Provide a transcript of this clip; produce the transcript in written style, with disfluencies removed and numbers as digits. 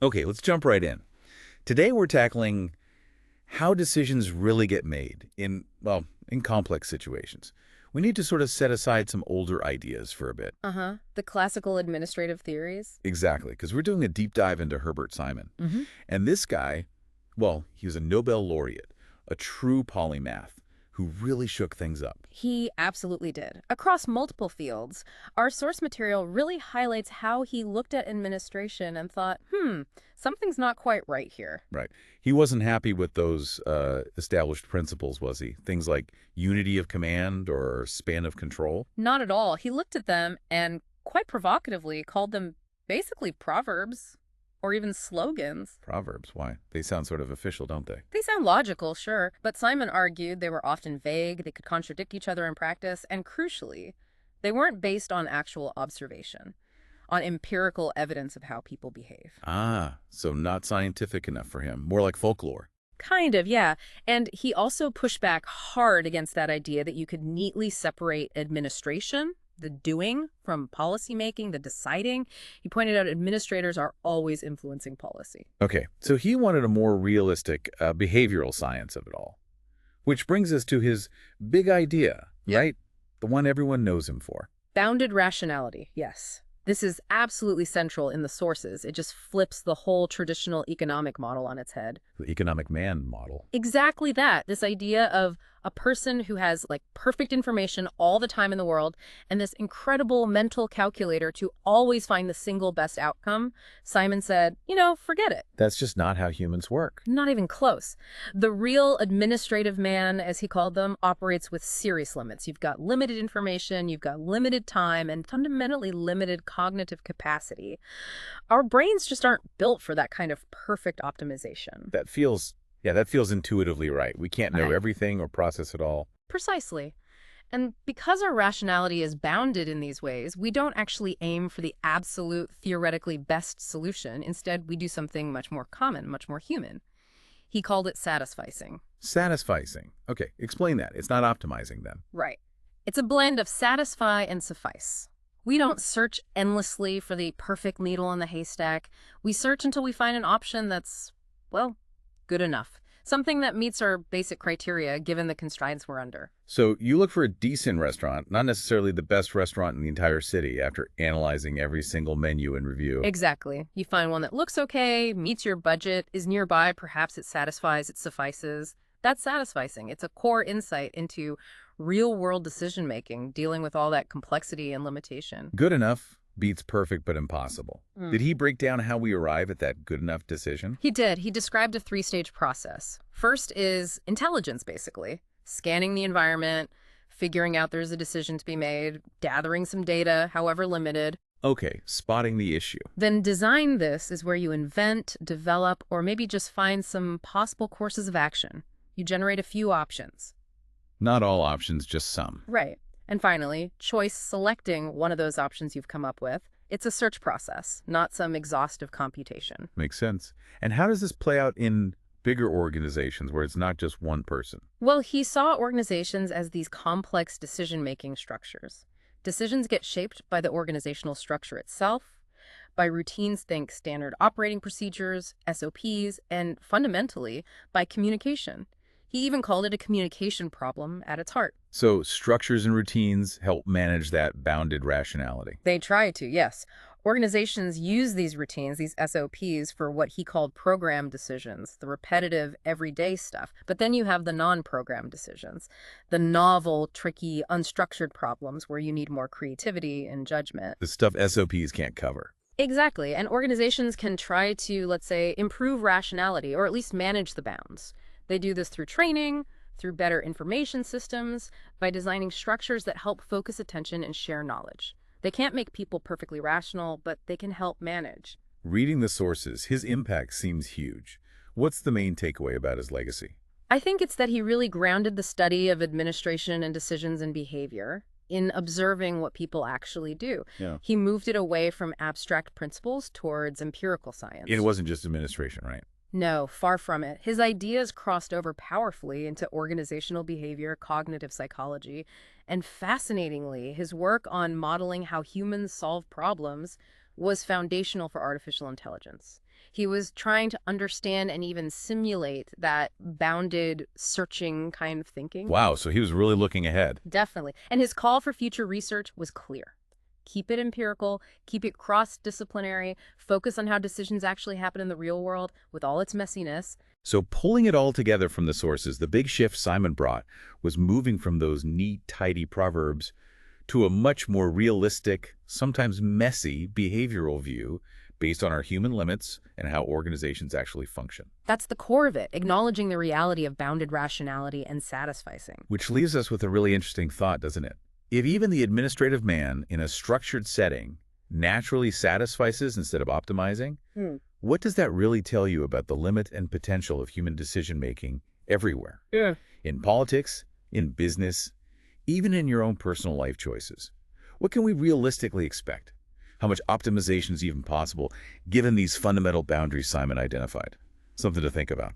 Okay, let's jump right in. Today we're tackling how decisions really get made in, well, in complex situations. We need to sort of set aside some older ideas for a bit. Uh-huh. The classical administrative theories. Exactly, because we're doing a deep dive into Herbert Simon. Hmm. And this guy, well, he was a Nobel laureate, a true polymath who really shook things up. He absolutely did. Across multiple fields, our source material really highlights how he looked at administration and thought, something's not quite right here. Right. He wasn't happy with those established principles, was he? Things like unity of command or span of control. Not at all. He looked at them and, quite provocatively, called them basically proverbs or even slogans. Proverbs, why? They sound sort of official, don't they? They sound logical, sure, but Simon argued they were often vague, they could contradict each other in practice, and crucially, they weren't based on actual observation, on empirical evidence of how people behave. Ah, so not scientific enough for him. More like folklore. Kind of, yeah. And he also pushed back hard against that idea that you could neatly separate administration, the doing, from policy making, the deciding. He pointed out administrators are always influencing policy. Okay, so he wanted a more realistic behavioral science of it all. Which brings us to his big idea, Yeah. right? The one everyone knows him for. Bounded rationality, yes. This is absolutely central in the sources. It just flips the whole traditional economic model on its head. The economic man model. Exactly that. This idea of a person who has like perfect information all the time in the world and this incredible mental calculator to always find the single best outcome. Simon said, forget it. That's just not how humans work. Not even close. The real administrative man, as he called them, operates with serious limits. You've got limited information, you've got limited time, and fundamentally limited cognitive capacity. Our brains just aren't built for that kind of perfect optimization. That feels intuitively right. We can't know Right. everything or process it all. Precisely. And because our rationality is bounded in these ways, we don't actually aim for the absolute theoretically best solution. Instead, we do something much more common, much more human. He called it satisficing. Satisficing. Okay, explain that. It's not optimizing then. Right. It's a blend of satisfy and suffice. We don't search endlessly for the perfect needle in the haystack. We search until we find an option that's, well, good enough. Something that meets our basic criteria given the constraints we're under. So you look for a decent restaurant, not necessarily the best restaurant in the entire city after analyzing every single menu and review. Exactly. You find one that looks okay, meets your budget, is nearby, perhaps it satisfies, it suffices. That's satisficing. It's a core insight into real-world decision-making, dealing with all that complexity and limitation. Good enough beats perfect but impossible. Mm. Did he break down how we arrive at that good enough decision? He did. He described a three-stage process. First is intelligence, basically. Scanning the environment, figuring out there's a decision to be made, gathering some data, however limited. Okay, spotting the issue. Then design this is where you invent, develop, or maybe just find some possible courses of action. You generate a few options. Not all options, just some. Right. And finally, choice selecting one of those options you've come up with. It's a search process, not some exhaustive computation. Makes sense. And how does this play out in bigger organizations where it's not just one person? Well, he saw organizations as these complex decision-making structures. Decisions get shaped by the organizational structure itself, by routines, think standard operating procedures, SOPs, and fundamentally, by communication. He even called it a communication problem at its heart. So structures and routines help manage that bounded rationality. They try to, yes. Organizations use these routines, these SOPs, for what he called program decisions, the repetitive, everyday stuff. But then you have the non-program decisions, the novel, tricky, unstructured problems where you need more creativity and judgment. The stuff SOPs can't cover. Exactly. And organizations can try to, let's say, improve rationality or at least manage the bounds. They do this through training, through better information systems, by designing structures that help focus attention and share knowledge. They can't make people perfectly rational, but they can help manage. Reading the sources, his impact seems huge. What's the main takeaway about his legacy? I think it's that he really grounded the study of administration and decisions and behavior in observing what people actually do. Yeah. He moved it away from abstract principles towards empirical science. It wasn't just administration, right? No, far from it. His ideas crossed over powerfully into organizational behavior, cognitive psychology, and fascinatingly, his work on modeling how humans solve problems was foundational for artificial intelligence. He was trying to understand and even simulate that bounded, searching kind of thinking. Wow, so he was really looking ahead. Definitely. And his call for future research was clear. Keep it empirical, keep it cross-disciplinary, focus on how decisions actually happen in the real world with all its messiness. So pulling it all together from the sources, the big shift Simon brought was moving from those neat, tidy proverbs to a much more realistic, sometimes messy behavioral view based on our human limits and how organizations actually function. That's the core of it, acknowledging the reality of bounded rationality and satisficing. Which leaves us with a really interesting thought, doesn't it? If even the administrative man in a structured setting naturally satisfices instead of optimizing, what does that really tell you about the limit and potential of human decision-making everywhere? Yeah. In politics, in business, even in your own personal life choices. What can we realistically expect? How much optimization is even possible given these fundamental boundaries Simon identified? Something to think about.